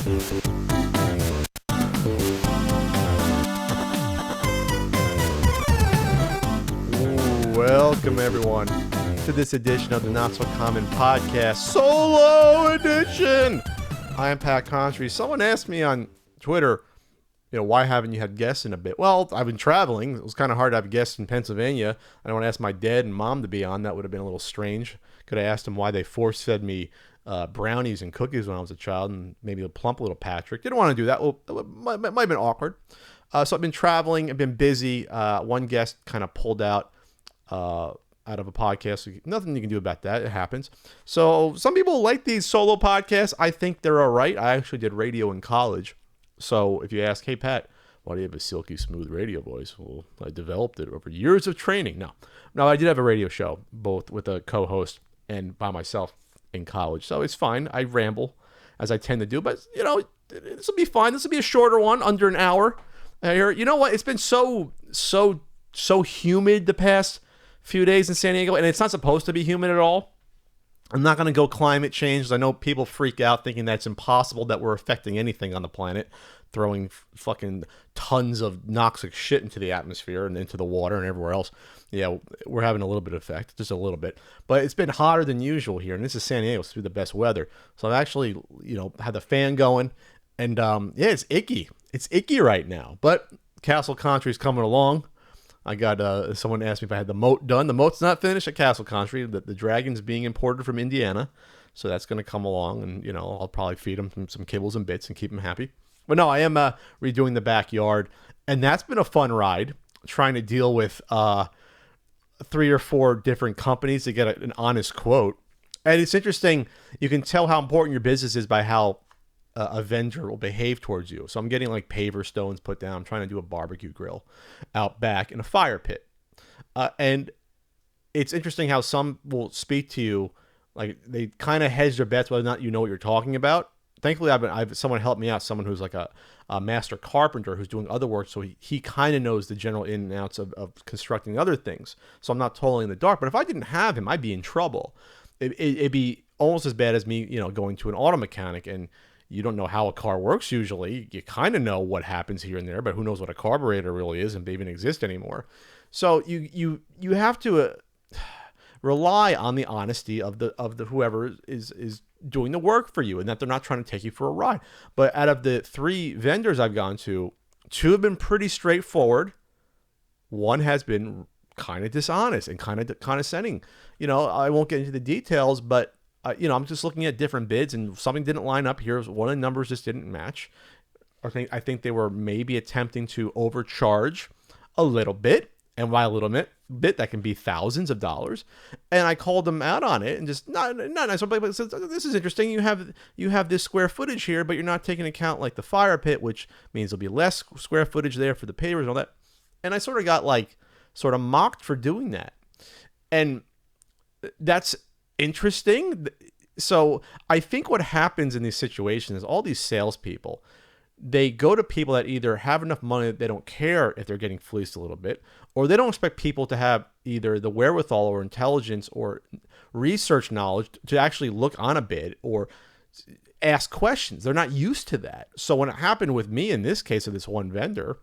Welcome, everyone, to this edition of the Not So Common Podcast, Solo Edition. I am Pat Contry. Someone asked me on Twitter, why haven't you had guests in a bit? Well, I've been traveling. It was kind of hard to have guests in Pennsylvania. I don't want to ask my dad and mom to be on. That would have been a little strange. Could have asked them why they force-fed me brownies and cookies when I was a child, and maybe a plump little Patrick. Didn't want to do that. Well, it might have been awkward. So I've been traveling. I've been busy. One guest kind of pulled out of a podcast. Nothing you can do about that. It happens. So some people like these solo podcasts. I think they're all right. I actually did radio in college. So if you ask, hey, Pat, why do you have a silky smooth radio voice? Well, I developed it over years of training. No, I did have a radio show, both with a co-host and by myself in college. So it's fine. I ramble, as I tend to do. But, this will be fine. This will be a shorter one, under an hour. You know what? It's been so humid the past few days in San Diego, and it's not supposed to be humid at all. I'm not going to go climate change. I know people freak out thinking that's impossible, that we're affecting anything on the planet, throwing fucking tons of noxic shit into the atmosphere and into the water and everywhere else. Yeah, we're having a little bit of effect, just a little bit. But it's been hotter than usual here, and this is San Diego, so it's the best weather. So I've actually, had the fan going, and it's icky. It's icky right now. But Castle Country's coming along. I got someone asked me if I had the moat done. The moat's not finished at Castle Country. The dragon's being imported from Indiana, so that's going to come along, and I'll probably feed them some kibbles and bits and keep them happy. But no, I am redoing the backyard, and that's been a fun ride, trying to deal with 3 or 4 different companies to get an honest quote. And it's interesting. You can tell how important your business is by how a vendor will behave towards you. So I'm getting like paver stones put down. I'm trying to do a barbecue grill out back in a fire pit. And it's interesting how some will speak to you like they kind of hedge their bets whether or not you know what you're talking about. Thankfully, I've someone helped me out, someone who's like a master carpenter who's doing other work, so he kind of knows the general in and outs of constructing other things. So I'm not totally in the dark. But if I didn't have him, I'd be in trouble. It'd be almost as bad as me, going to an auto mechanic and you don't know how a car works usually. You kind of know what happens here and there, but who knows what a carburetor really is and they even exist anymore. So you have to rely on the honesty of the whoever is doing the work for you, and that they're not trying to take you for a ride. But out of the 3 vendors I've gone to, 2 have been pretty straightforward. One has been kind of dishonest and kind of condescending. I won't get into the details, but I'm just looking at different bids, and something didn't line up here. One of the numbers just didn't match. I think they were maybe attempting to overcharge a little bit, and by a little bit that can be thousands of dollars. And I called them out on it, and just not nice. But said, this is interesting. You have this square footage here, but you're not taking into account like the fire pit, which means there'll be less square footage there for the pavers and all that. And I sort of got sort of mocked for doing that, and that's interesting. So I think what happens in these situations is all these salespeople, they go to people that either have enough money that they don't care if they're getting fleeced a little bit, or they don't expect people to have either the wherewithal or intelligence or research knowledge to actually look on a bid or ask questions. They're not used to that. So when it happened with me in this case of this one vendor,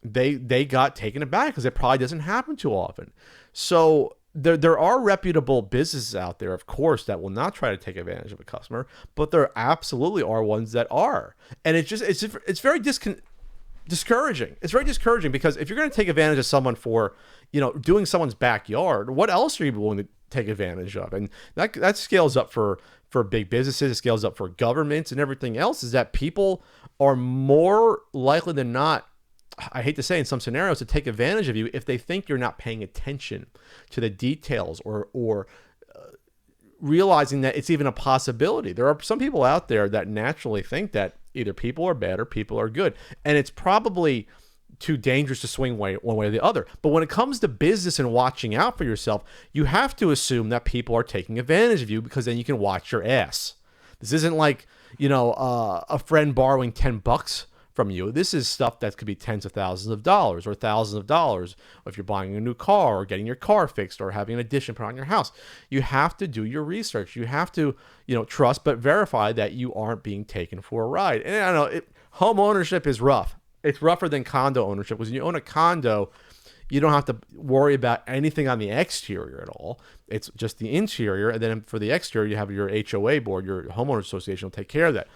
they got taken aback because it probably doesn't happen too often. So there are reputable businesses out there, of course, that will not try to take advantage of a customer, but there absolutely are ones that are. And it's very discouraging. It's very discouraging because if you're going to take advantage of someone for, doing someone's backyard, what else are you willing to take advantage of? And that scales up for big businesses. It scales up for governments and everything else, is that people are more likely than not, I hate to say in some scenarios, to take advantage of you if they think you're not paying attention to the details or realizing that it's even a possibility. There are some people out there that naturally think that either people are bad or people are good. And it's probably too dangerous to swing one way or the other. But when it comes to business and watching out for yourself, you have to assume that people are taking advantage of you, because then you can watch your ass. This isn't like, a friend borrowing $10 from you. This is stuff that could be tens of thousands of dollars or thousands of dollars if you're buying a new car or getting your car fixed or having an addition put on your house. You have to do your research. You have to, trust but verify that you aren't being taken for a ride. And I don't know, home ownership is rough. It's rougher than condo ownership because when you own a condo, you don't have to worry about anything on the exterior at all. It's just the interior. And then for the exterior, you have your HOA board, your homeowners association will take care of that.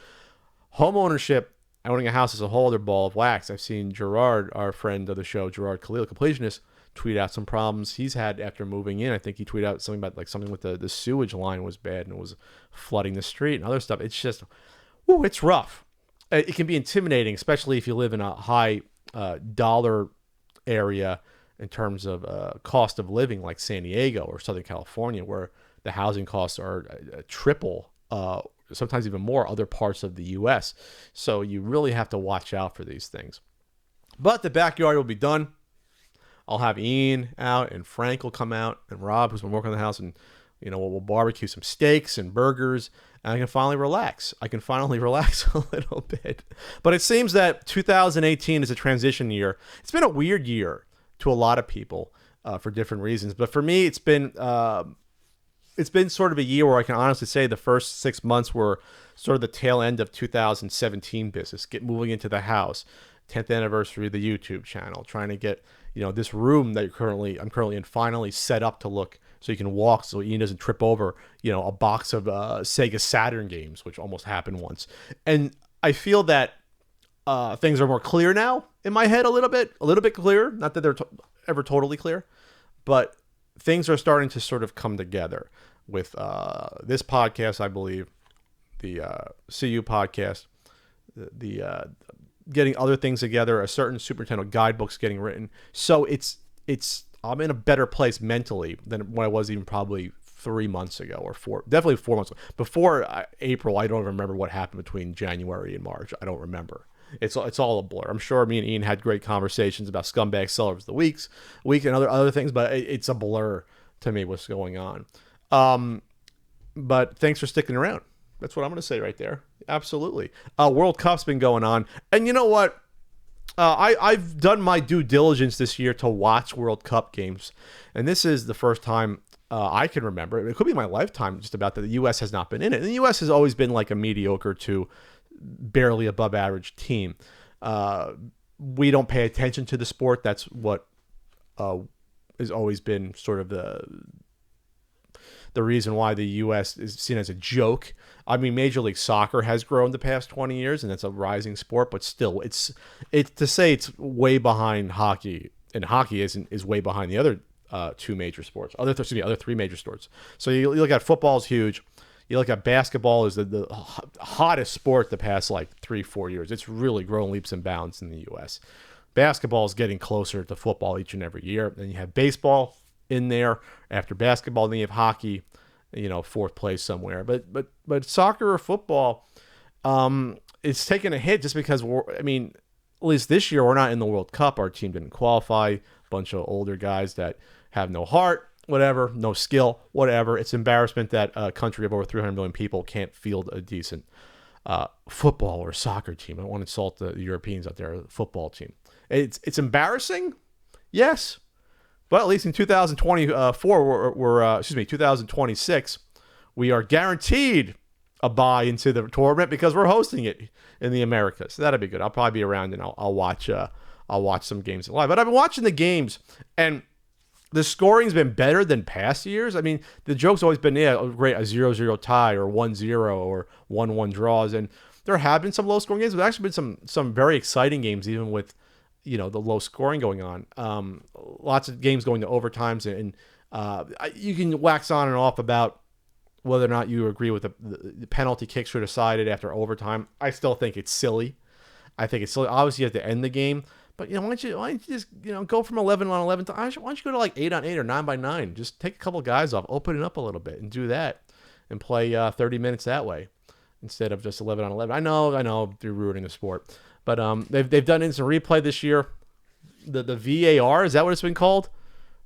Home ownership, owning a house is a whole other ball of wax. I've seen Gerard, our friend of the show, Gerard Khalil, completionist, tweet out some problems he's had after moving in. I think he tweeted out something about something with the sewage line was bad and it was flooding the street and other stuff. It's just, it's rough. It can be intimidating, especially if you live in a high dollar area in terms of cost of living like San Diego or Southern California, where the housing costs are triple, sometimes even more, other parts of the U.S. So you really have to watch out for these things. But the backyard will be done. I'll have Ian out and Frank will come out and Rob, who's been working on the house, and we'll barbecue some steaks and burgers, and I can finally relax. a little bit. But it seems that 2018 is a transition year. It's been a weird year to a lot of people for different reasons. But for me, it's been sort of a year where I can honestly say the first 6 months were sort of the tail end of 2017 business. Moving into the house, 10th anniversary of the YouTube channel, trying to get this room that I'm currently in finally set up to look so you can walk so Ian doesn't trip over a box of Sega Saturn games, which almost happened once. And I feel that things are more clear now in my head, a little bit clearer. Not that they're ever totally clear, but things are starting to sort of come together with this podcast, I believe, the CU podcast, the getting other things together, a certain Super Nintendo guidebooks getting written. So I'm in a better place mentally than what I was even probably 3 months ago or definitely 4 months ago. Before April, I don't remember what happened between January and March. I don't remember. It's all a blur. I'm sure me and Ian had great conversations about Scumbag Sellers of the Week and other things, but it's a blur to me what's going on. But thanks for sticking around. That's what I'm going to say right there. Absolutely. World Cup's been going on. And you know what? I've done my due diligence this year to watch World Cup games. And this is the first time I can remember. It could be my lifetime just about that the U.S. has not been in it. And the U.S. has always been like a mediocre to barely above average team. We don't pay attention to the sport. That's what has always been sort of the reason why the U.S. is seen as a joke. I mean, Major League Soccer has grown the past 20 years, and it's a rising sport, but still, it's to say it's way behind hockey, and hockey is way behind the other two major sports, other three major sports. So you look at football is huge. You look at basketball is the hottest sport the past 3-4 years. It's really grown leaps and bounds in the U.S. Basketball is getting closer to football each and every year. Then you have baseball in there after basketball. Then you have hockey, fourth place somewhere. But soccer or football, it's taking a hit just because at least this year we're not in the World Cup. Our team didn't qualify. Bunch of older guys that have no heart, whatever, no skill, whatever. It's embarrassment that a country of over 300 million people can't field a decent football or soccer team. I don't want to insult the Europeans out there, the football team. It's embarrassing, yes. But at least in 2024, 2026, we are guaranteed a bye into the tournament because we're hosting it in the Americas. So that'll be good. I'll probably be around and I'll watch some games live. But I've been watching the games, and the scoring's been better than past years. I mean, the joke's always been, great, a 0-0 tie or 1-0 or 1-1 draws. And there have been some low-scoring games. There's actually been some very exciting games, even with the low scoring going on. Lots of games going to overtimes, and you can wax on and off about whether or not you agree with the penalty kicks were decided after overtime. I still think it's silly. Obviously, you have to end the game, but why don't you just go from 11-on-11 to why don't you go to 8-on-8 or 9-by-9? Just take a couple guys off, open it up a little bit, and do that, and play 30 minutes that way instead of just 11-on-11. I know they're ruining the sport. But they've done instant replay this year. The VAR, is that what it's been called?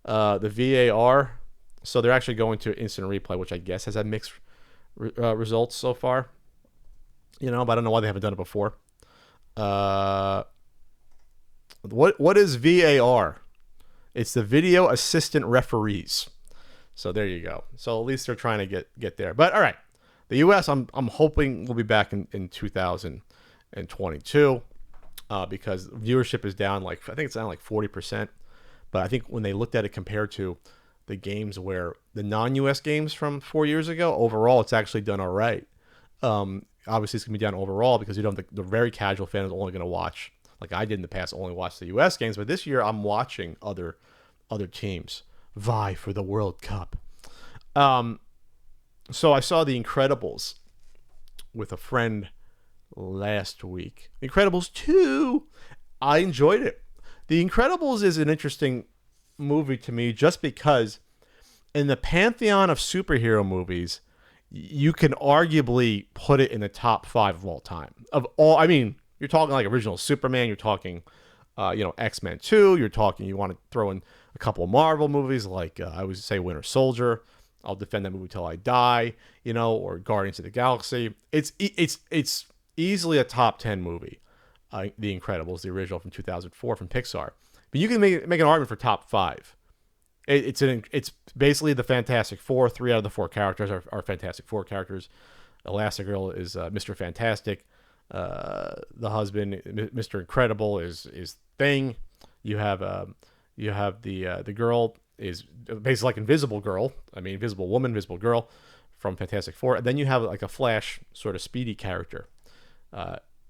The VAR. So they're actually going to instant replay, which I guess has had mixed results so far. But I don't know why they haven't done it before. What is VAR? It's the Video Assistant Referees. So there you go. So at least they're trying to get there. But all right, the U.S. I'm hoping will be back in 2022 because viewership is down I think it's down like 40%. But I think when they looked at it compared to the games where the non-U.S. games from 4 years ago, overall it's actually done all right. Obviously it's gonna be down overall because you don't have the very casual fan is only gonna watch, like I did in the past, only watch the U.S. games. But this year I'm watching other teams vie for the World Cup. So I saw The Incredibles with a friend last week. Incredibles 2. I enjoyed it. The Incredibles is an interesting movie to me just because in the pantheon of superhero movies, you can arguably put it in the top 5 of all time. I mean, you're talking like original Superman, you're talking X-Men 2, you're talking, you want to throw in a couple of Marvel movies like I would say Winter Soldier. I'll defend that movie till I die, or Guardians of the Galaxy. It's easily a top 10 movie. The Incredibles, the original from 2004 from Pixar. But you can make an argument for top 5. It's basically the Fantastic Four. 3 out of the 4 characters are Fantastic Four characters. Elastigirl is Mr. Fantastic. The husband, Mr. Incredible, is Thing. You have the girl is basically like Invisible Girl. I mean, Invisible Woman, Invisible Girl from Fantastic Four. And then you have like a Flash sort of speedy character,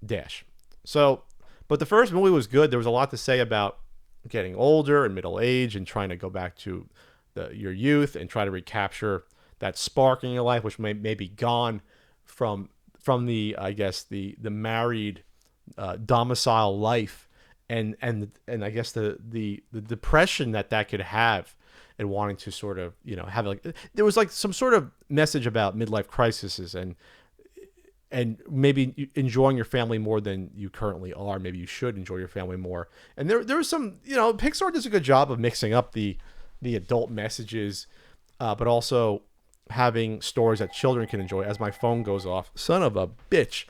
Dash. So, but the first movie was good. There was a lot to say about getting older and middle age and trying to go back to your youth and try to recapture that spark in your life, which may be gone from the, I guess, the married domicile life and I guess the depression that could have and wanting to sort of, have there was like some sort of message about midlife crises and maybe enjoying your family more than you currently are. Maybe you should enjoy your family more. And there was some, Pixar does a good job of mixing up the adult messages, but also having stories that children can enjoy. As my phone goes off, son of a bitch.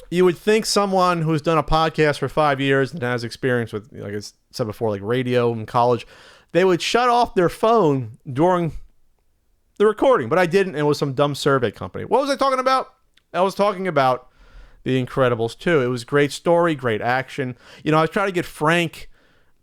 You would think someone who's done a podcast for 5 years and has experience with, like I said before, like radio in college, they would shut off their phone during the recording, but I didn't. It was some dumb survey company. What was I talking about? I was talking about The Incredibles 2. It was great story, great action. I was trying to get Frank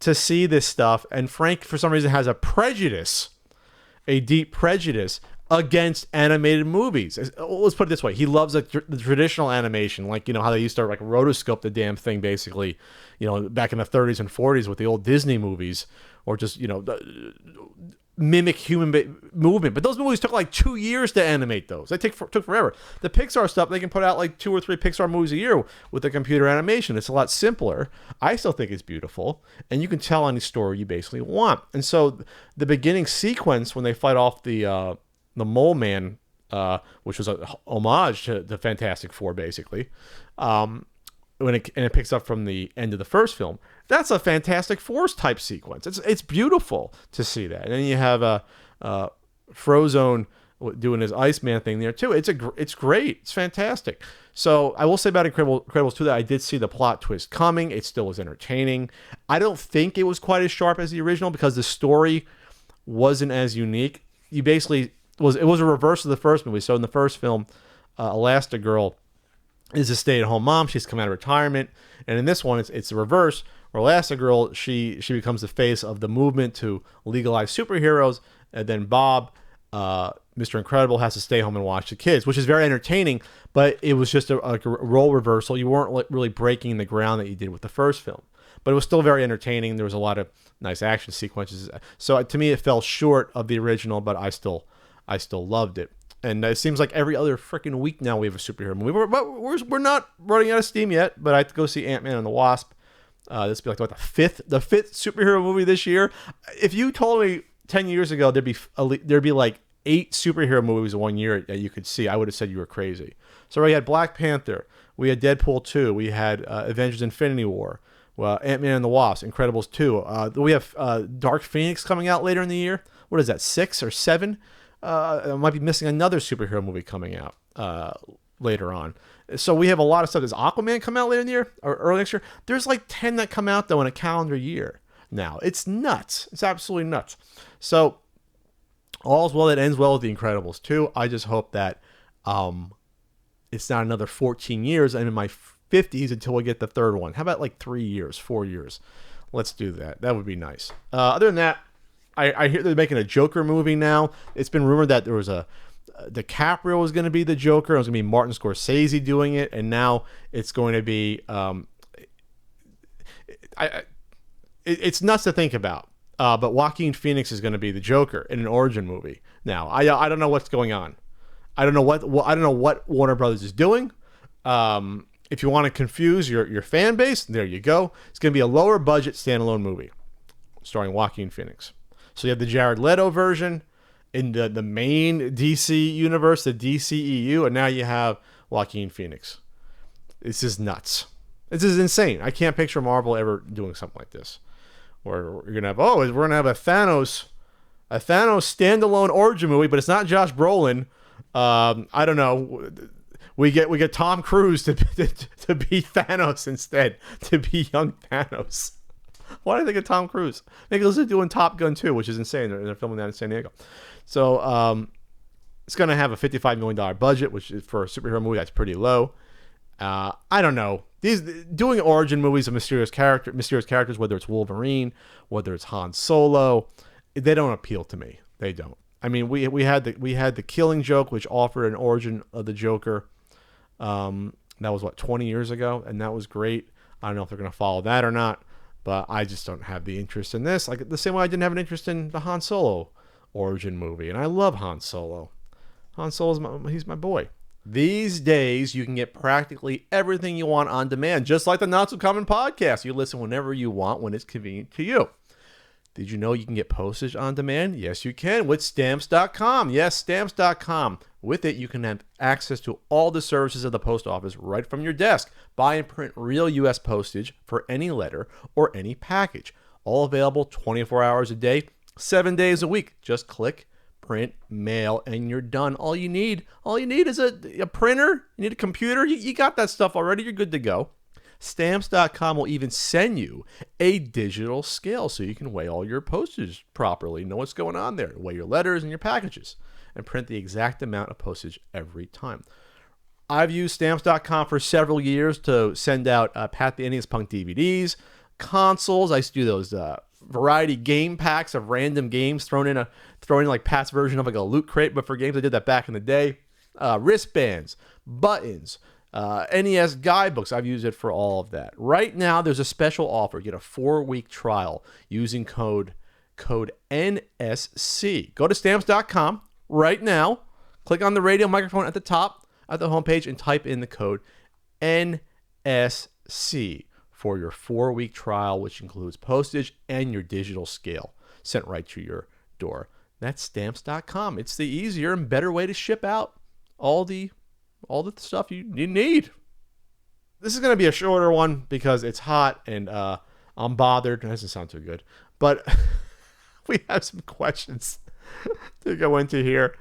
to see this stuff, and Frank, for some reason, has a deep prejudice against animated movies. Let's put it this way. He loves the traditional animation, like, how they used to like rotoscope the damn thing, basically, back in the 30s and 40s with the old Disney movies, or just, mimic human movement. But those movies took like 2 years to animate those. They took forever. The Pixar stuff, they can put out like 2 or 3 Pixar movies a year with the computer animation. It's a lot simpler. I still think it's beautiful, and you can tell any story you basically want. And so the beginning sequence when they fight off the Mole Man, which was a homage to the Fantastic Four, basically, when it picks up from the end of the first film, that's a Fantastic Four type sequence. It's beautiful to see that. And then you have Frozone doing his Iceman thing there too. It's great. It's fantastic. So I will say about Incredibles 2 that I did see the plot twist coming. It still was entertaining. I don't think it was quite as sharp as the original because the story wasn't as unique. It was a reverse of the first movie. So in the first film, Elastigirl is a stay-at-home mom. She's come out of retirement, and in this one, it's the reverse. Where Elastigirl, she becomes the face of the movement to legalize superheroes, and then Bob, Mr. Incredible, has to stay home and watch the kids, which is very entertaining. But it was just a role reversal. You weren't really breaking the ground that you did with the first film, but it was still very entertaining. There was a lot of nice action sequences. So to me, it fell short of the original, but I still loved it. And it seems like every other freaking week now we have a superhero movie. We're not running out of steam yet, but I have to go see Ant-Man and the Wasp. This will be like the fifth superhero movie this year. If you told me 10 years ago there'd be like 8 superhero movies in 1 year that you could see, I would have said you were crazy. So we had Black Panther, we had Deadpool 2, we had Avengers Infinity War, Ant-Man and the Wasp, Incredibles 2. We have Dark Phoenix coming out later in the year. What is that, 6 or 7? I might be missing another superhero movie coming out. later on. So we have a lot of stuff. Does Aquaman come out later in the year or early next year? There's like 10 that come out though in a calendar year now. It's nuts. It's absolutely nuts. So all's well that ends well with The Incredibles 2. I just hope that it's not another 14 years. I'm in my 50s until we get the third one. How about like 3 years, 4 years? Let's do that. That would be nice. Other than that, I hear they're making a Joker movie now. It's been rumored that there was DiCaprio was going to be the Joker. It was going to be Martin Scorsese doing it, and now it's going to be. It's nuts to think about. But Joaquin Phoenix is going to be the Joker in an origin movie. Now, I don't know what's going on. I don't know what Warner Brothers is doing. If you want to confuse your fan base, there you go. It's going to be a lower budget standalone movie starring Joaquin Phoenix. So you have the Jared Leto version in the main DC universe, the DCEU, and now you have Joaquin Phoenix. This is nuts. This is insane. I can't picture Marvel ever doing something like this. Where we're gonna have we're gonna have a Thanos standalone origin movie, but it's not Josh Brolin. I don't know. We get Tom Cruise to be Thanos instead, to be young Thanos. Why do I think of Tom Cruise? Nicholas is doing Top Gun 2, which is insane. They're filming that in San Diego. So it's going to have a $55 million budget, which is for a superhero movie, that's pretty low. I don't know. Doing origin movies of mysterious characters, whether it's Wolverine, whether it's Han Solo, they don't appeal to me. They don't. I mean, we had the Killing Joke, which offered an origin of the Joker. That was 20 years ago, and that was great. I don't know if they're going to follow that or not. But I just don't have the interest in this. Like the same way I didn't have an interest in the Han Solo origin movie. And I love Han Solo. Han Solo's he's my boy. These days, you can get practically everything you want on demand, just like the Not So Common podcast. You listen whenever you want, when it's convenient to you. Did you know you can get postage on demand? Yes, you can with Stamps.com. Yes, Stamps.com. With it, you can have access to all the services of the post office right from your desk. Buy and print real U.S. postage for any letter or any package. All available 24 hours a day, 7 days a week. Just click, print, mail, and you're done. All you need is a printer. You need a computer. You got that stuff already. You're good to go. Stamps.com will even send you a digital scale so you can weigh all your postage properly, know what's going on there, weigh your letters and your packages, and print the exact amount of postage every time. I've used Stamps.com for several years to send out Pat the Indians Punk DVDs, consoles. I used to do those variety game packs of random games thrown in like Pat's version of like a loot crate, but for games. I did that back in the day. Wristbands, buttons, NES guidebooks. I've used it for all of that. Right now, there's a special offer. Get a 4-week trial using code NSC. Go to Stamps.com right now. Click on the radio microphone at the top at the homepage and type in the code NSC for your 4-week trial, which includes postage and your digital scale sent right to your door. That's Stamps.com. It's the easier and better way to ship out all the stuff you need. This is going to be a shorter one because it's hot and I'm bothered. That doesn't sound too good. But we have some questions to go into here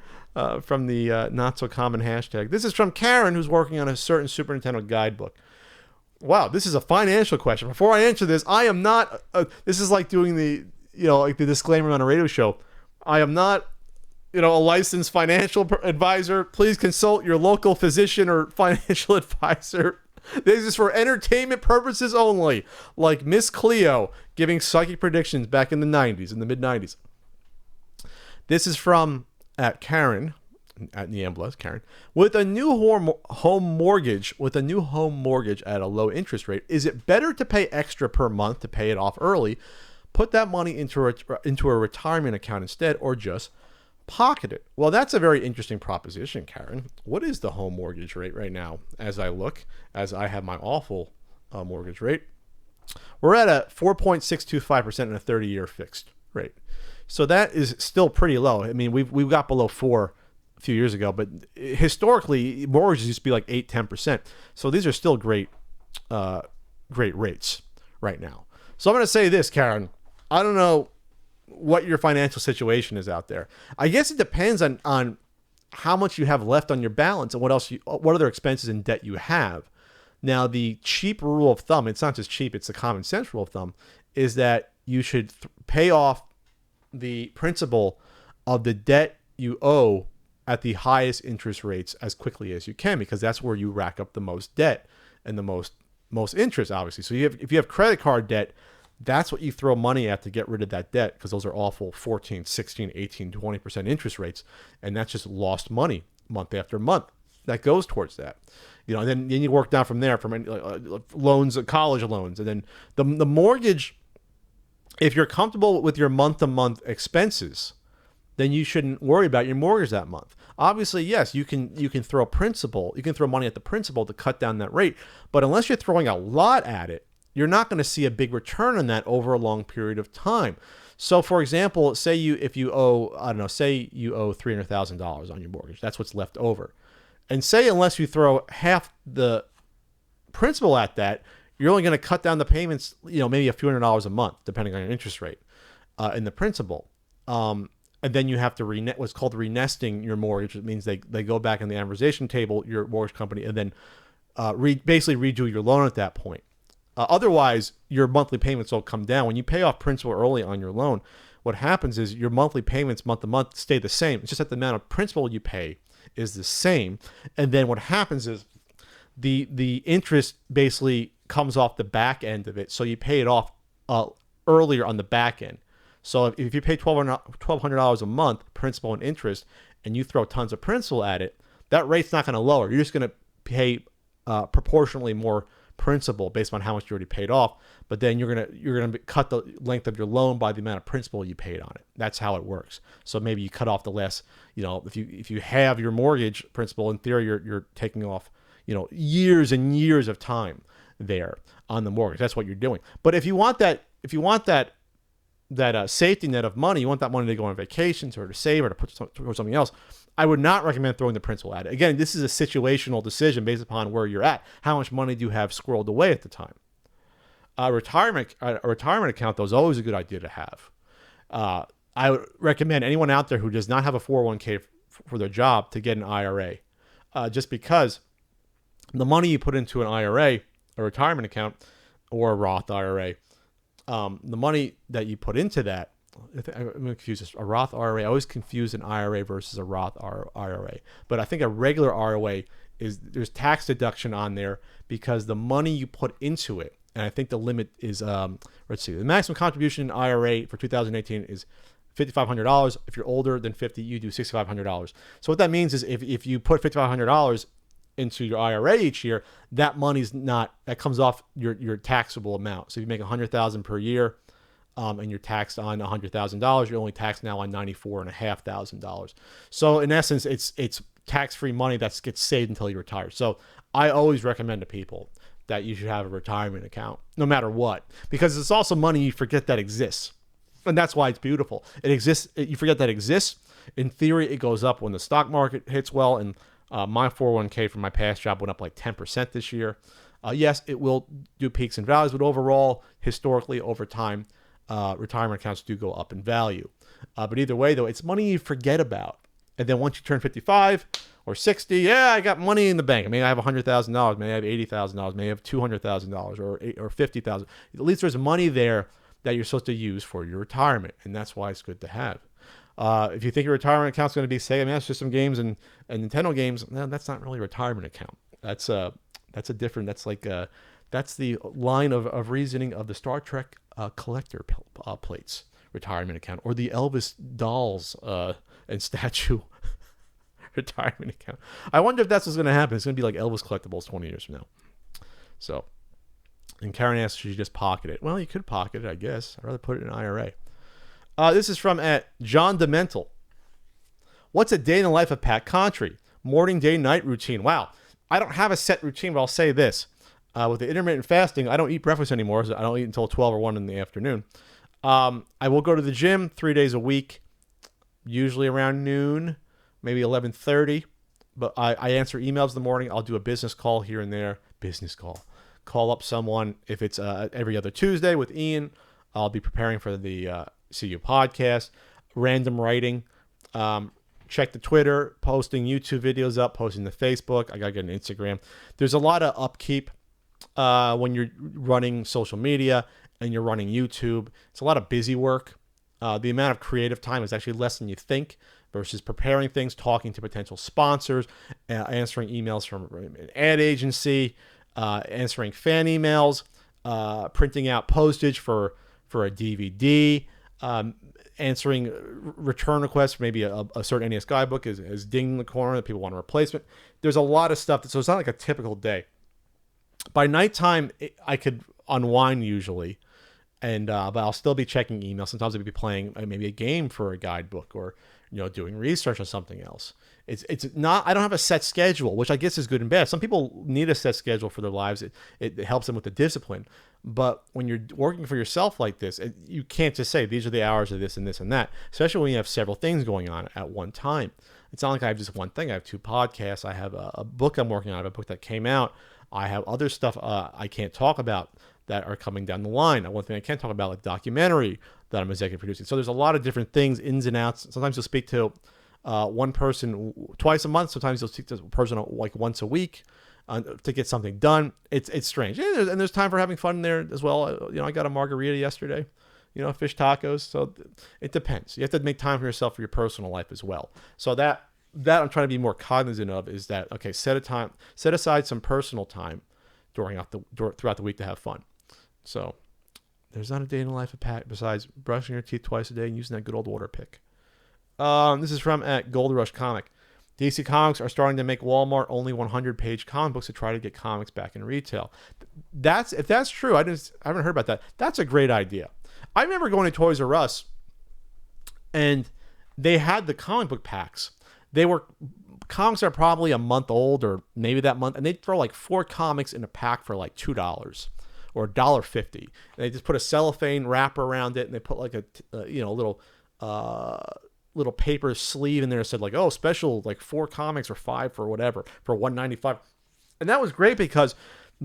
from the Not So Common hashtag. This is from Karen, who's working on a certain Super Nintendo guidebook. Wow, this is a financial question. Before I answer this, I am not... this is like doing the disclaimer on a radio show. I am not... a licensed financial advisor. Please consult your local physician or financial advisor. This is for entertainment purposes only, like Miss Cleo giving psychic predictions back in the 90s, in the mid-90s. This is from Karen, at Niembla, Karen. With a new home mortgage at a low interest rate, is it better to pay extra per month to pay it off early, put that money into a retirement account instead, or just pocket it? Well, that's a very interesting proposition, Karen. What is the home mortgage rate right now? As I have my awful mortgage rate, we're at a 4.625% in a 30-year fixed rate. So that is still pretty low. I mean, we've got below 4 a few years ago, but historically mortgages used to be like 8-10%. So these are still great rates right now. So I'm going to say this, Karen. I don't know what your financial situation is out there. I guess it depends on how much you have left on your balance and what other expenses and debt you have. Now, the cheap rule of thumb, it's not just cheap, it's the common sense rule of thumb, is that you should pay off the principal of the debt you owe at the highest interest rates as quickly as you can, because that's where you rack up the most debt and the most interest, obviously. So if you have credit card debt, that's what you throw money at to get rid of that debt, because those are awful 14, 16, 18, 20% interest rates. And that's just lost money month after month that goes towards that. And then you work down from there, from loans, college loans. And then the mortgage, if you're comfortable with your month-to-month expenses, then you shouldn't worry about your mortgage that month. Obviously, yes, you can throw money at the principal to cut down that rate. But unless you're throwing a lot at it, you're not going to see a big return on that over a long period of time. So, for example, say you owe $300,000 on your mortgage. That's what's left over. And say unless you throw half the principal at that, you're only going to cut down the payments, maybe a few $100s a month, depending on your interest rate in the principal. And then you have to what's called renesting your mortgage. It means they go back in the amortization table, your mortgage company, and then basically redo your loan at that point. Otherwise, your monthly payments will come down. When you pay off principal early on your loan, what happens is your monthly payments month to month stay the same. It's just that the amount of principal you pay is the same. And then what happens is the interest basically comes off the back end of it. So you pay it off earlier on the back end. So if you pay $1,200 a month principal and interest, and you throw tons of principal at it, that rate's not going to lower. You're just going to pay proportionally more principal based on how much you already paid off. But then you're gonna cut the length of your loan by the amount of principal you paid on it. That's how it works. So maybe you cut off the less. If you have your mortgage principal, in theory, you're taking off years and years of time there on the mortgage. That's what you're doing. But if you want that safety net of money, you want that money to go on vacations or to save or to put towards something else, I would not recommend throwing the principal at it. Again, this is a situational decision based upon where you're at. How much money do you have squirreled away at the time? A retirement account, though, is always a good idea to have. I would recommend anyone out there who does not have a 401k for their job to get an IRA, just because the money you put into an IRA, a retirement account, or a Roth IRA, the money that you put into that, I'm going to confuse this. A Roth IRA, I always confuse an IRA versus a Roth IRA. But I think a regular IRA there's tax deduction on there because the money you put into it, and I think the limit is, let's see, the maximum contribution in IRA for 2018 is $5,500. If you're older than 50, you do $6,500. So what that means is if you put $5,500 into your IRA each year, that comes off your taxable amount. So if you make $100,000 per year, and you're taxed on $100,000, you're only taxed now on $94,500. So in essence, it's tax-free money that gets saved until you retire. So I always recommend to people that you should have a retirement account, no matter what, because it's also money you forget that exists, and that's why it's beautiful. It exists. You forget that it exists. In theory, it goes up when the stock market hits well, and my 401k from my past job went up like 10% this year. Yes, it will do peaks and valleys, but overall, historically, over time, retirement accounts do go up in value. But either way, though, it's money you forget about. And then once you turn 55 or 60, I got money in the bank. Maybe I have $100,000, maybe I have $80,000, maybe I have $200,000 or $50,000. At least there's money there that you're supposed to use for your retirement, and that's why it's good to have. If you think your retirement account's going to be Sega system games and Nintendo games, that's not really a retirement account. That's the line of reasoning of the Star Trek collector plates retirement account, or the Elvis dolls and statue retirement account. I wonder if that's what's going to happen. It's going to be like Elvis collectibles 20 years from now. So, and Karen asks, should you just pocket it? Well, you could pocket it, I guess. I'd rather put it in an IRA. This is from John Demental. What's a day in the life of Pat Contry? Morning, day, night routine. Wow. I don't have a set routine, but I'll say this. With the intermittent fasting, I don't eat breakfast anymore. So I don't eat until 12 or 1 in the afternoon. I will go to the gym 3 days a week, usually around noon, maybe 11:30. But I answer emails in the morning. I'll do a business call here and there. Business call. Call up someone. If it's every other Tuesday with Ian, I'll be preparing for the CU podcast. Random writing. check the Twitter, posting YouTube videos up, posting the Facebook. I got to get an Instagram. There's a lot of upkeep when you're running social media and you're running YouTube. It's a lot of busy work. The amount of creative time is actually less than you think versus preparing things, talking to potential sponsors, answering emails from an ad agency, answering fan emails, printing out postage for a DVD, answering return requests for maybe a certain NES guidebook is dinged in the corner that people want a replacement. There's a lot of stuff. So it's not like a typical day. By nighttime, I could unwind usually, and but I'll still be checking emails. Sometimes I'll be playing maybe a game for a guidebook or doing research on something else. It's not. I don't have a set schedule, which I guess is good and bad. Some people need a set schedule for their lives. It helps them with the discipline. But when you're working for yourself like this, you can't just say these are the hours of this and this and that. Especially when you have several things going on at one time. It's not like I have just one thing. I have 2 podcasts. I have a book I'm working on. I have a book that came out. I have other stuff I can't talk about that are coming down the line. One thing I can't talk about, like documentary that I'm executive producing. So there's a lot of different things, ins and outs. Sometimes you'll speak to one person twice a month. Sometimes you'll speak to a person like once a week to get something done. It's strange. And there's time for having fun there as well. I got a margarita yesterday, fish tacos. So it depends. You have to make time for yourself for your personal life as well. So that I'm trying to be more cognizant of is that, okay, set aside some personal time throughout the week to have fun. So there's not a day in the life of Pat besides brushing your teeth twice a day and using that good old water pick. This is from at Gold Rush Comic. DC Comics are starting to make Walmart only 100-page comic books to try to get comics back in retail. If that's true, I haven't heard about that. That's a great idea. I remember going to Toys R Us, and they had the comic book packs. Comics are probably a month old or maybe that month, and they'd throw like 4 comics in a pack for like $2 or $1.50. And they just put a cellophane wrapper around it, and they put like a little paper sleeve in there that said like, oh, special, like 4 comics or 5 for whatever for $1.95. And that was great because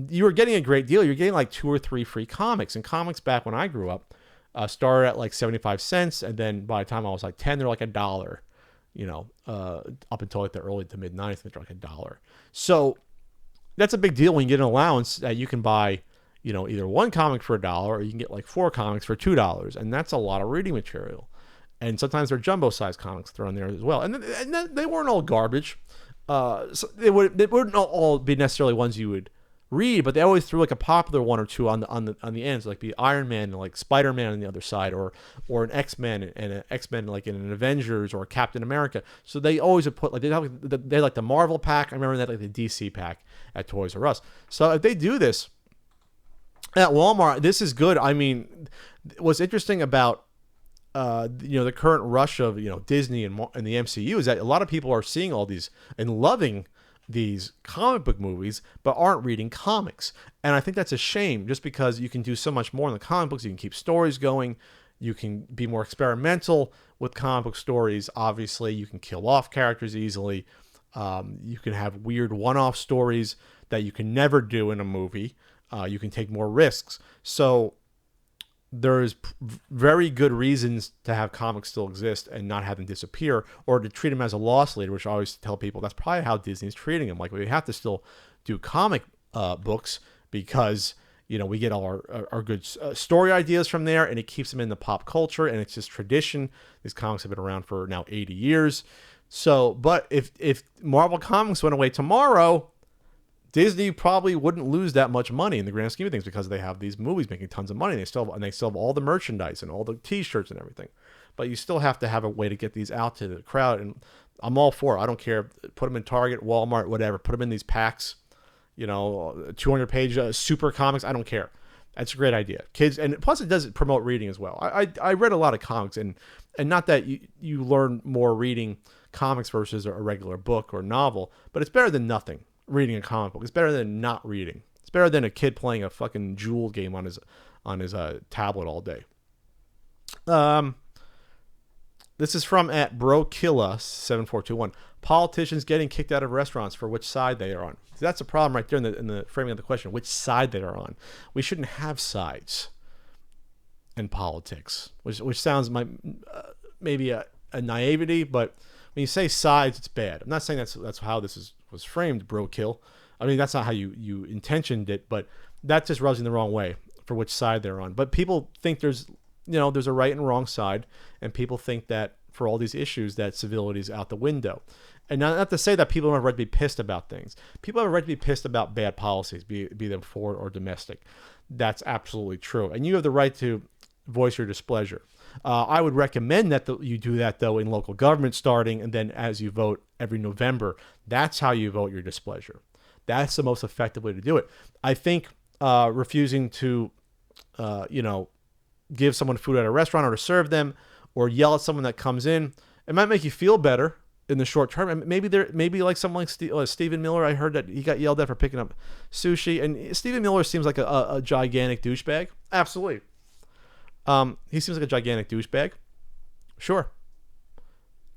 you were getting a great deal. You're getting like 2 or 3 free comics. And comics back when I grew up started at like 75 cents, and then by the time I was like 10, they're like $1. Up until like the early to mid 90s, they're like $1. So that's a big deal when you get an allowance that you can buy, either 1 comic for $1 or you can get like 4 comics for $2. And that's a lot of reading material. And sometimes they're jumbo size comics thrown there as well. And they weren't all garbage. So they wouldn't all be necessarily ones you would read, but they always threw like a popular one or two on the ends, like the Iron Man and like Spider-Man on the other side, or an X-Men and an X-Men like in an Avengers or Captain America. So they always would put like they had like the Marvel pack. I remember that, like the DC pack at Toys R Us. So if they do this at Walmart, this is good. I mean, what's interesting about the current rush of Disney and the MCU is that a lot of people are seeing all these and loving these comic book movies but aren't reading comics. And I think that's a shame, just because you can do so much more in the comic books. You can keep stories going, you can be more experimental with comic book stories. Obviously you can kill off characters easily. You can have weird one-off stories that you can never do in a movie. You can take more risks. So there's very good reasons to have comics still exist and not have them disappear, or to treat them as a loss leader, which I always tell people that's probably how Disney's treating them. Like, we have to still do comic books because we get all our good story ideas from there, and it keeps them in the pop culture, and it's just tradition. These comics have been around for now 80 years. So, but if Marvel Comics went away tomorrow, Disney probably wouldn't lose that much money in the grand scheme of things, because they have these movies making tons of money. They still have all the merchandise and all the T-shirts and everything. But you still have to have a way to get these out to the crowd, and I'm all for it. I don't care. Put them in Target, Walmart, whatever. Put them in these packs, 200-page super comics. I don't care. That's a great idea. Kids, and plus it does promote reading as well. I read a lot of comics, and not that you learn more reading comics versus a regular book or novel, but it's better than nothing. Reading a comic book, it's better than not reading. It's better than a kid playing a fucking Jewel game on his tablet all day. This is from at Brokilla7421. Politicians getting kicked out of restaurants for which side they are on. So that's a problem right there in the framing of the question, which side they are on. We shouldn't have sides in politics, which sounds maybe a naivety, but when you say sides, it's bad. I'm not saying that's how was framed, bro kill. I mean, that's not how you intentioned it, but that just rubs in the wrong way for which side they're on. But people think there's a right and wrong side, and people think that for all these issues that civility is out the window. And not to say that people don't have a right to be pissed about things. People have a right to be pissed about bad policies, be them foreign or domestic. That's absolutely true. And you have the right to voice your displeasure. I would recommend that you do that, though, in local government starting, and then as you vote every November. That's how you vote your displeasure. That's the most effective way to do it. I think refusing to, give someone food at a restaurant or to serve them or yell at someone that comes in, it might make you feel better in the short term. And maybe like someone like Stephen Miller, I heard that he got yelled at for picking up sushi. And Stephen Miller seems like a gigantic douchebag. Absolutely. He seems like a gigantic douchebag. Sure.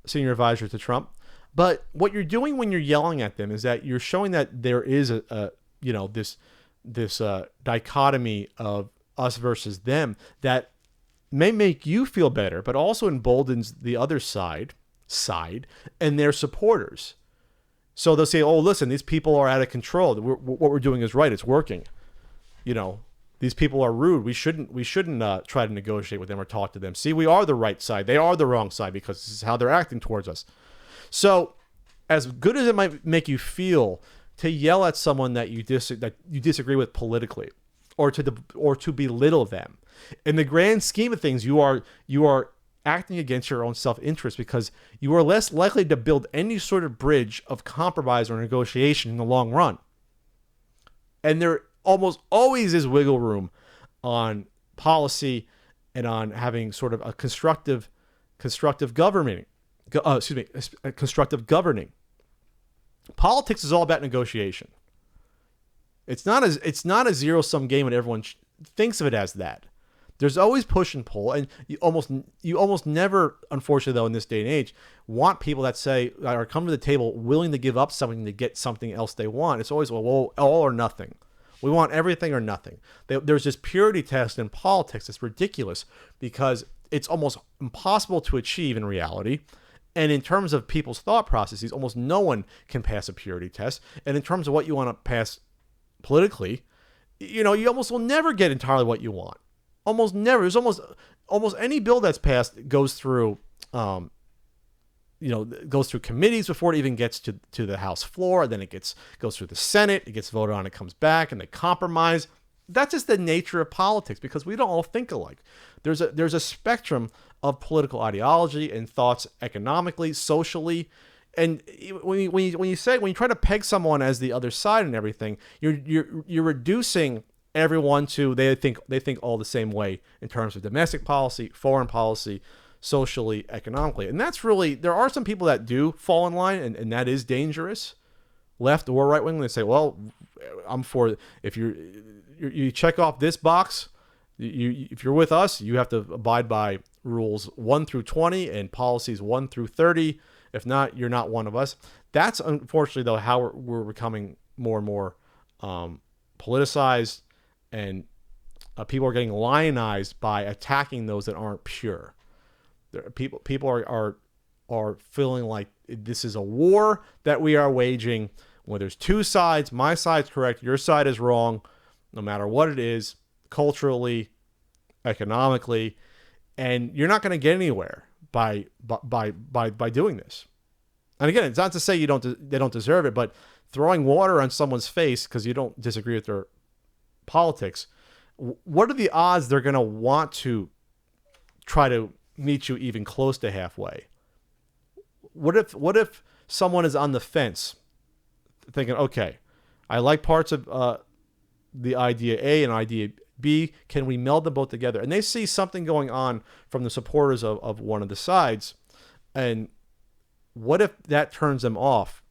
Senior advisor to Trump. But what you're doing when you're yelling at them is that you're showing that there is this dichotomy of us versus them that may make you feel better, but also emboldens the other side and their supporters. So they'll say, "Oh, listen, these people are out of control. What we're doing is right. It's working. These people are rude. We shouldn't try to negotiate with them or talk to them. See, we are the right side. They are the wrong side because this is how they're acting towards us." So, as good as it might make you feel to yell at someone that you disagree with politically, or to belittle them, in the grand scheme of things, you are acting against your own self-interest, because you are less likely to build any sort of bridge of compromise or negotiation in the long run. And there almost always is wiggle room on policy and on having sort of a constructive governing. Constructive governing. Politics is all about negotiation. It's not a zero-sum game, and everyone thinks of it as that. There's always push and pull, and you almost never, unfortunately, though, in this day and age, want people that are come to the table willing to give up something to get something else they want. It's always all or nothing. We want everything or nothing. There's this purity test in politics. It's ridiculous because it's almost impossible to achieve in reality. And in terms of people's thought processes, almost no one can pass a purity test. And in terms of what you want to pass politically, you almost will never get entirely what you want. Almost never. There's almost any bill that's passed goes through, goes through committees before it even gets to the House floor. Then it goes through the Senate. It gets voted on. It comes back, and they compromise. That's just the nature of politics, because we don't all think alike. There's a spectrum of political ideology and thoughts economically, socially, and when you try to peg someone as the other side and everything, you're reducing everyone to they think all the same way in terms of domestic policy, foreign policy, socially, economically. And that's really, there are some people that do fall in line, and that is dangerous, left or right wing. They say, well, I'm for, if you check off this box, if you're with us, you have to abide by rules 1 through 20 and policies 1 through 30. If not, you're not one of us. That's unfortunately, though, how we're becoming more and more politicized, and people are getting lionized by attacking those that aren't pure. People are feeling like this is a war that we are waging, where there's two sides. My side's correct, your side is wrong, no matter what it is, culturally, economically, and you're not going to get anywhere by doing this. And again, it's not to say they don't deserve it, but throwing water on someone's face because you don't disagree with their politics, what are the odds they're going to want to try to meet you even close to halfway? What if someone is on the fence thinking, okay, I like parts of the idea A and idea B, can we meld them both together? And they see something going on from the supporters of one of the sides, and what if that turns them off,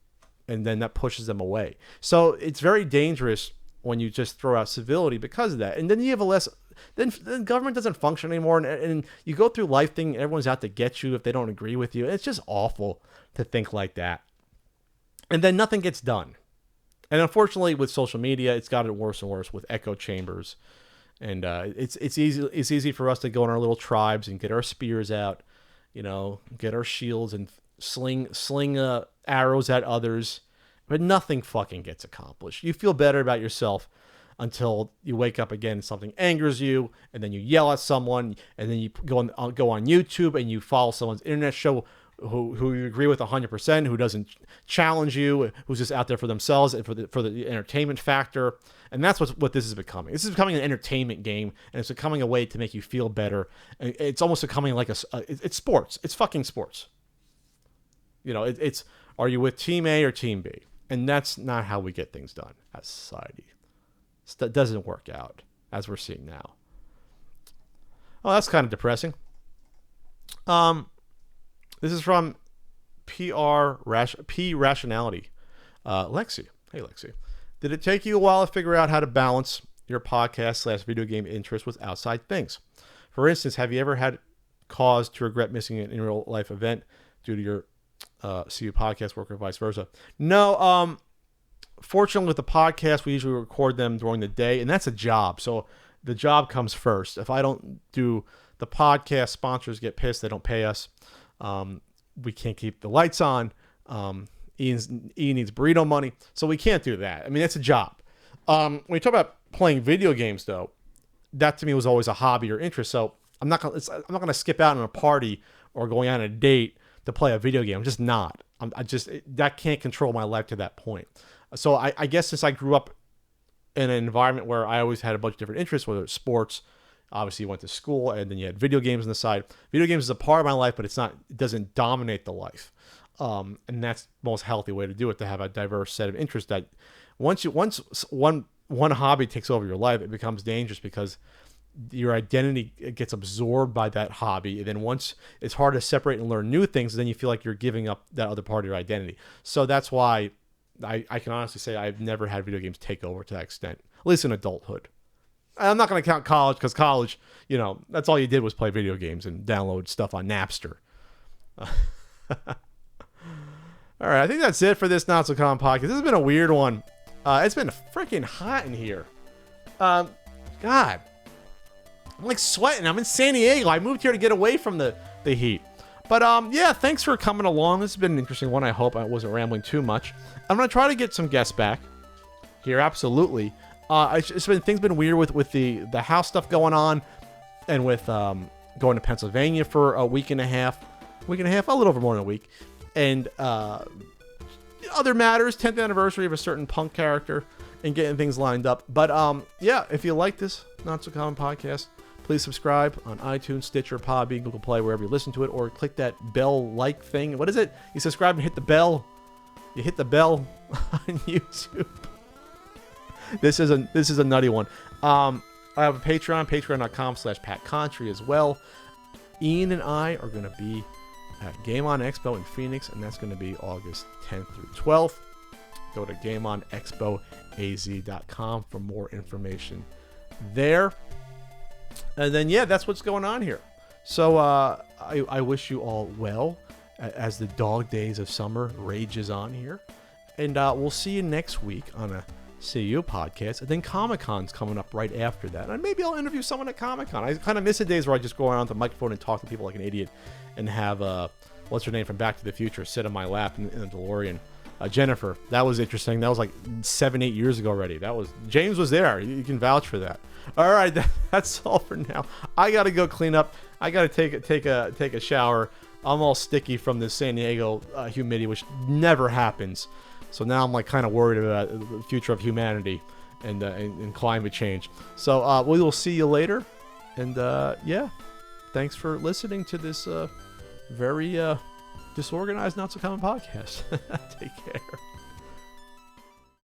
and then that pushes them away? So it's very dangerous when you just throw out civility because of that. And then you have then government doesn't function anymore, and you go through life thinking everyone's out to get you if they don't agree with you. It's just awful to think like that. And then nothing gets done. And unfortunately, with social media, it's gotten worse and worse with echo chambers. And it's easy for us to go in our little tribes and get our spears out, get our shields and sling arrows at others, but nothing fucking gets accomplished. You feel better about yourself until you wake up again and something angers you, and then you yell at someone, and then you go on YouTube and you follow someone's internet show who you agree with 100%, who doesn't challenge you, who's just out there for themselves and for the entertainment factor. And that's what this is becoming. This is becoming an entertainment game, and it's becoming a way to make you feel better. And it's almost becoming like it's sports. It's fucking sports. You know, it's are you with Team A or Team B? And that's not how we get things done as society. That doesn't work out, as we're seeing now. Oh, that's kind of depressing. This is from P Rationality. Lexi. Hey, Lexi. Did it take you a while to figure out how to balance your podcast/video game interest with outside things? For instance, have you ever had cause to regret missing an in real life event due to your CU podcast work or vice versa? No. Fortunately, with the podcast, we usually record them during the day, and that's a job. So the job comes first. If I don't do the podcast, sponsors get pissed. They don't pay us. We can't keep the lights on. Ian needs burrito money, so we can't do that. I mean, that's a job. When you talk about playing video games, though, that to me was always a hobby or interest. So I'm not gonna skip out on a party or going on a date to play a video game. I'm just not. That can't control my life to that point. So I guess since I grew up in an environment where I always had a bunch of different interests, whether it's sports, obviously you went to school, and then you had video games on the side. Video games is a part of my life, but it doesn't dominate the life. And that's the most healthy way to do it, to have a diverse set of interests. That once one hobby takes over your life, it becomes dangerous because your identity gets absorbed by that hobby. And then once it's hard to separate and learn new things, then you feel like you're giving up that other part of your identity. So that's why I can honestly say I've never had video games take over to that extent, at least in adulthood. I'm not going to count college, because college, that's all you did was play video games and download stuff on Napster. All right, I think that's it for this Not So Common podcast. This has been a weird one. It's been freaking hot in here. God, I'm like sweating. I'm in San Diego. I moved here to get away from the heat. But yeah, thanks for coming along. This has been an interesting one. I hope I wasn't rambling too much. I'm going to try to get some guests back here, absolutely. Things been weird with the house stuff going on, and with going to Pennsylvania for a week and a half, a little over more than a week, and other matters, 10th anniversary of a certain punk character, and getting things lined up. But yeah, if you like this Not So Common podcast, please subscribe on iTunes, Stitcher, Podbean, Google Play, wherever you listen to it, or click that bell-like thing. What is it? You subscribe and hit the bell. You hit the bell on YouTube. This is a nutty one. I have a patreon.com/PatContry as well. Ian and I are going to be at Game On Expo in Phoenix, and that's going to be August 10th through 12th. Go to GameOnExpoAZ.com for more information there. And then, yeah, that's what's going on here. So I wish you all well as the dog days of summer rages on here. And we'll see you next week on a CU podcast. And then Comic-Con's coming up right after that. And maybe I'll interview someone at Comic-Con. I kind of miss the days where I just go around the microphone and talk to people like an idiot, and have, what's her name from Back to the Future, sit on my lap in the DeLorean. Jennifer. That was interesting. That was like 7-8 years ago already. James was there. You can vouch for that. All right, that's all for now. I gotta go clean up. I gotta take a shower. I'm all sticky from the San Diego humidity, which never happens. So now I'm like kind of worried about the future of humanity and climate change. So we will see you later. And yeah, thanks for listening to this very disorganized, Not So Common podcast. Take care.